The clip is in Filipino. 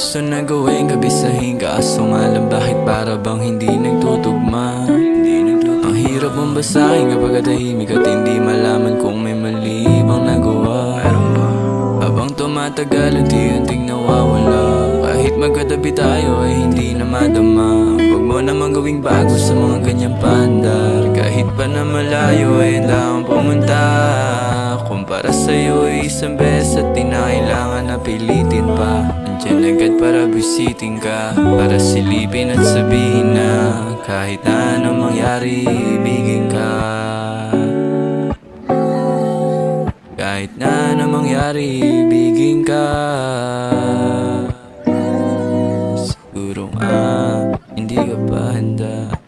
gusto na gawin, kabisahin ka. Kaso nga lang bakit para bang hindi nagtutugma? Ang hirap mong basahin kapag tahimik at hindi malaman kung may mali bang nagawa. Habang tumatagal unti-unting nawawala. Kahit magkatabi tayo ay hindi na madama. Huwag mo naman gawing bago sa mga ganyang pandar. Kahit pa na malayo ay handa akong pumunta. Kung para sa'yo ay isang beses at di na kailangan na pilitin pa. Andiyan agad para bisitin ka, para silipin at sabihin na kahit na anong mangyari, ibigin ka. Kahit na anong mangyari, ibigin ka. Siguro nga, hindi ka pa handa.